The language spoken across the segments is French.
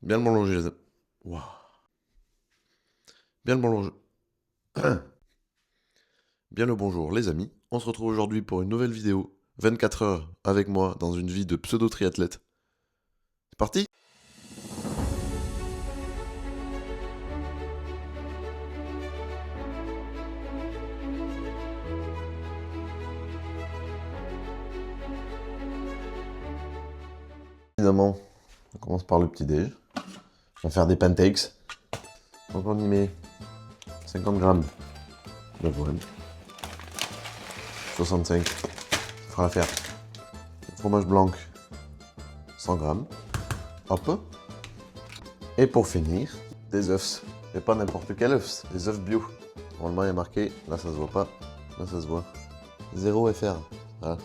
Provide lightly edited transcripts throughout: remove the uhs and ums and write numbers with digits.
Bien le bonjour, les amis. Waouh. Bien le bonjour. Bien le bonjour, les amis. On se retrouve aujourd'hui pour une nouvelle vidéo. 24 heures avec moi dans une vie de pseudo-triathlète. C'est parti? Évidemment, on commence par le petit-déj. On va faire des pancakes. Donc on y met 50 grammes d'avoine. 65. Ça fera l'affaire. Fromage blanc. 100 grammes. Hop. Et pour finir, des œufs. Et pas n'importe quel œuf, des œufs bio. Normalement il y a marqué, là ça se voit pas, là ça se voit. 0 FR. Voilà.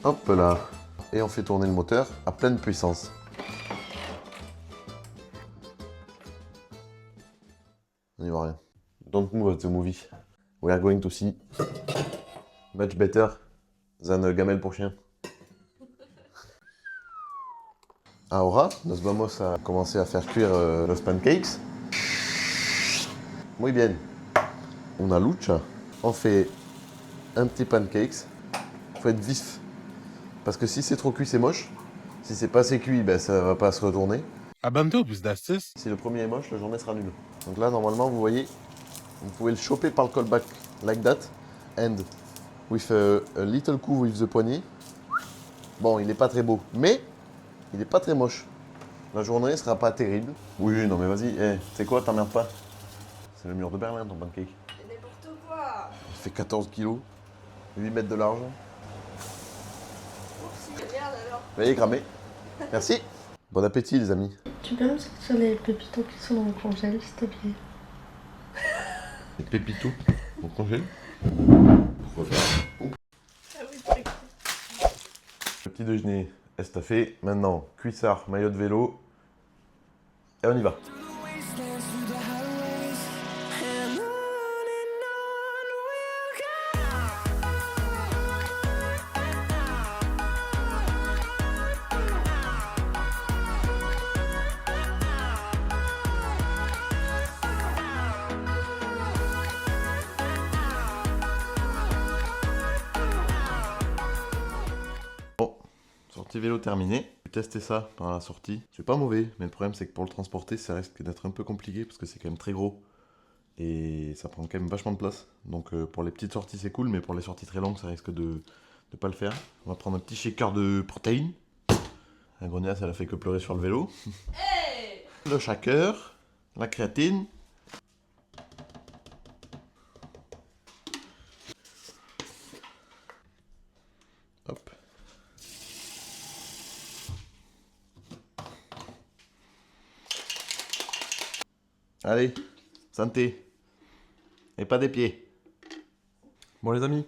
Hop là. Et on fait tourner le moteur à pleine puissance. On n'y voit rien. Don't move at the movie. We are going to see much better than a gamelle pour chien. Ahora, nos vamos a commencer à faire cuire los pancakes. Muy bien. Una lucha. On fait un petit pancakes. Faut être vif. Parce que si c'est trop cuit, c'est moche. Si c'est pas assez cuit, ben ça va pas se retourner. Abandon plus d'astuces. Si le premier est moche, la journée sera nulle. Donc là, normalement, vous voyez, vous pouvez le choper par le callback, like that, and with a little coup with the poignet. Bon, il est pas très beau, mais il est pas très moche. La journée sera pas terrible. Oui, non mais vas-y, tu sais quoi, t'emmerdes pas. C'est le mur de Berlin, ton pancake. N'importe quoi. Il fait 14 kilos, 8 mètres de large. Oupsie, merde alors. Veuillez cramer. Merci. Bon appétit, les amis. Tu peux me sortir les pépitos qui sont dans le congèle, s'il te plaît? Les pépitos, on congèle. Pourquoi faire? Ah oui, c'est vrai. Le petit déjeuner est fait. Maintenant, cuissard, maillot de vélo. Et on y va. Bon, sortie vélo terminée. J'ai testé ça pendant la sortie. C'est pas mauvais, mais le problème c'est que pour le transporter, ça risque d'être un peu compliqué parce que c'est quand même très gros. Et ça prend quand même vachement de place. Donc pour les petites sorties c'est cool, mais pour les sorties très longues, ça risque de pas le faire. On va prendre un petit shaker de protéines. La grognasse, elle a fait que pleurer sur le vélo. Hey. Le shaker, la créatine. Hop. Allez, santé. Et pas des pieds. Bon les amis,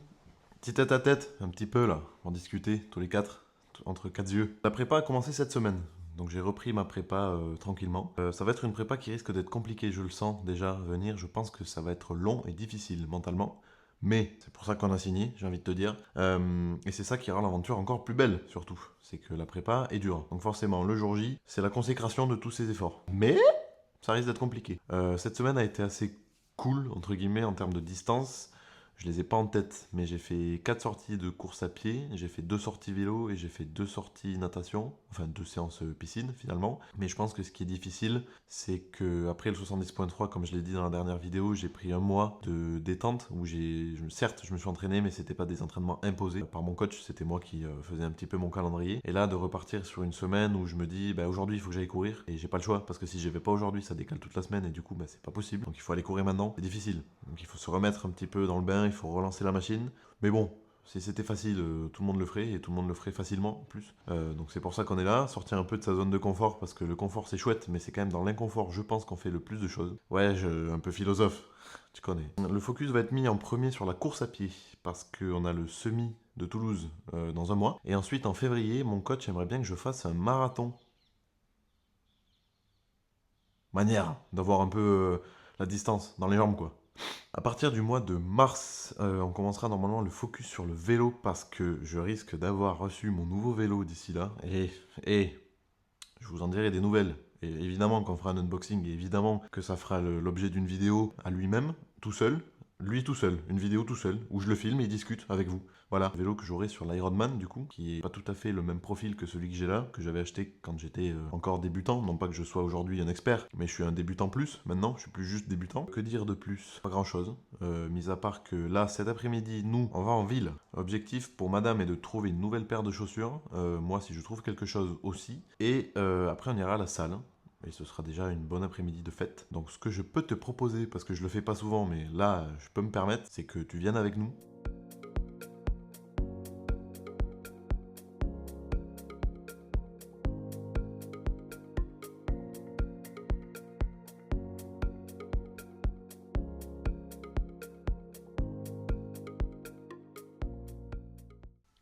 petit tête à tête, un petit peu là, pour discuter tous les quatre, entre quatre yeux. La prépa a commencé cette semaine, donc j'ai repris ma prépa tranquillement. Ça va être une prépa qui risque d'être compliquée, je le sens déjà venir. Je pense que ça va être long et difficile mentalement. Mais c'est pour ça qu'on a signé, j'ai envie de te dire. Et c'est ça qui rend l'aventure encore plus belle, surtout. C'est que la prépa est dure. Donc forcément, le jour J, c'est la consécration de tous ces efforts. Mais ça risque d'être compliqué. Cette semaine a été assez cool, entre guillemets, en termes de distance. Je les ai pas en tête, mais j'ai fait 4 sorties de course à pied, j'ai fait 2 sorties vélo et j'ai fait 2 sorties natation, enfin 2 séances piscine finalement. Mais je pense que ce qui est difficile, c'est que après le 70.3, comme je l'ai dit dans la dernière vidéo, j'ai pris un mois de détente où certes je me suis entraîné, mais c'était pas des entraînements imposés par mon coach, c'était moi qui faisais un petit peu mon calendrier. Et là de repartir sur une semaine où je me dis bah, aujourd'hui il faut que j'aille courir et j'ai pas le choix parce que si j'y vais pas aujourd'hui ça décale toute la semaine et du coup bah, c'est pas possible. Donc il faut aller courir maintenant, c'est difficile. Donc il faut se remettre un petit peu dans le bain, il faut relancer la machine. Mais bon, si c'était facile, tout le monde le ferait et tout le monde le ferait facilement en plus. Donc c'est pour ça qu'on est là, sortir un peu de sa zone de confort parce que le confort c'est chouette, mais c'est quand même dans l'inconfort, je pense qu'on fait le plus de choses. Ouais, un peu philosophe, tu connais. Le focus va être mis en premier sur la course à pied parce qu'on a le semi de Toulouse dans un mois. Et ensuite en février, mon coach aimerait bien que je fasse un marathon. Manière d'avoir un peu la distance dans les jambes quoi. À partir du mois de mars, on commencera normalement le focus sur le vélo parce que je risque d'avoir reçu mon nouveau vélo d'ici là. Et je vous en dirai des nouvelles. Et évidemment qu'on fera un unboxing et évidemment que ça fera l'objet d'une vidéo à lui-même, tout seul. Lui tout seul, une vidéo tout seul, où je le filme et il discute avec vous. Voilà, le vélo que j'aurai sur l'Ironman du coup, qui est pas tout à fait le même profil que celui que j'ai là, que j'avais acheté quand j'étais encore débutant. Non pas que je sois aujourd'hui un expert, mais je suis un débutant plus maintenant, je suis plus juste débutant. Que dire de plus? Pas grand chose, mis à part que là, cet après-midi, nous, on va en ville. Objectif pour madame est de trouver une nouvelle paire de chaussures, moi si je trouve quelque chose aussi, et après on ira à la salle. Et ce sera déjà une bonne après-midi de fête. Donc ce que je peux te proposer, parce que je le fais pas souvent, mais là je peux me permettre, c'est que tu viennes avec nous.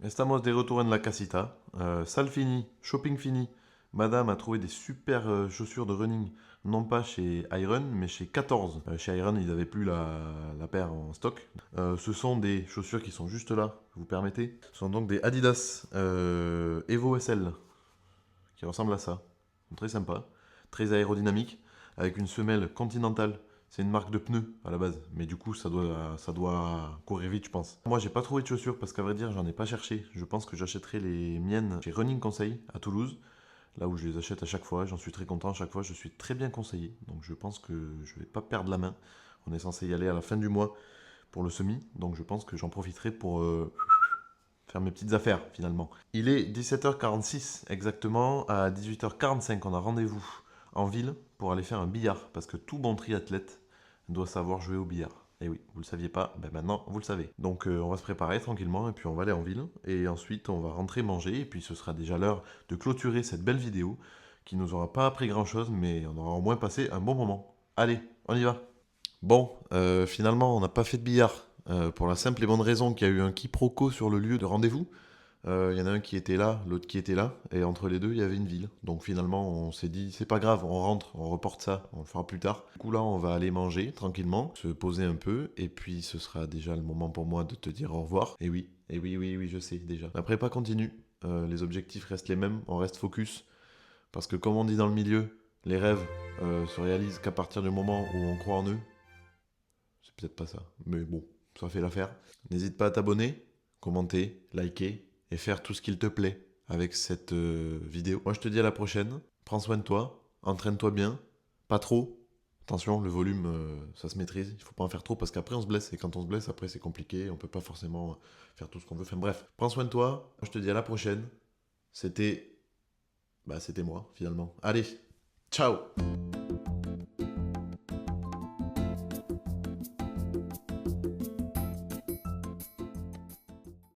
Estamos de retour en la casita. Salle finie, shopping fini. Madame a trouvé des super chaussures de running, non pas chez Iron, mais chez 14. Chez Iron, ils n'avaient plus la paire en stock. Ce sont des chaussures qui sont juste là, vous permettez. Ce sont donc des Adidas Evo SL, qui ressemblent à ça. Ils sont très sympas, très aérodynamiques, avec une semelle Continental. C'est une marque de pneus à la base, mais du coup ça doit courir vite je pense. Moi j'ai pas trouvé de chaussures parce qu'à vrai dire j'en ai pas cherché. Je pense que j'achèterai les miennes chez Running Conseil à Toulouse, là où je les achète à chaque fois. J'en suis très content à chaque fois, je suis très bien conseillé. Donc je pense que je vais pas perdre la main. On est censé y aller à la fin du mois pour le semi, donc je pense que j'en profiterai pour faire mes petites affaires finalement. Il est 17h46 exactement, à 18h45 on a rendez-vous en ville pour aller faire un billard, parce que tout bon triathlète doit savoir jouer au billard. Et oui, vous le saviez pas, ben maintenant vous le savez. Donc on va se préparer tranquillement et puis on va aller en ville. Et ensuite on va rentrer manger et puis ce sera déjà l'heure de clôturer cette belle vidéo qui nous aura pas appris grand chose, mais on aura au moins passé un bon moment. Allez, on y va. Bon, finalement on n'a pas fait de billard. Pour la simple et bonne raison qu'il y a eu un quiproquo sur le lieu de rendez-vous. Il y en a un qui était là, l'autre qui était là, et entre les deux, il y avait une ville. Donc finalement, on s'est dit, c'est pas grave, on rentre, on reporte ça, on le fera plus tard. Du coup là, on va aller manger tranquillement, se poser un peu, et puis ce sera déjà le moment pour moi de te dire au revoir. Et oui, je sais déjà. La prépa continue, les objectifs restent les mêmes, on reste focus, parce que comme on dit dans le milieu, les rêves se réalisent qu'à partir du moment où on croit en eux. C'est peut-être pas ça, mais bon, ça fait l'affaire. N'hésite pas à t'abonner, commenter, liker, et faire tout ce qu'il te plaît avec cette vidéo. Moi je te dis à la prochaine, prends soin de toi, entraîne-toi bien, pas trop, attention le volume ça se maîtrise, il faut pas en faire trop parce qu'après on se blesse et quand on se blesse après c'est compliqué, on peut pas forcément faire tout ce qu'on veut, enfin bref, prends soin de toi, moi je te dis à la prochaine, c'était moi finalement, allez, ciao.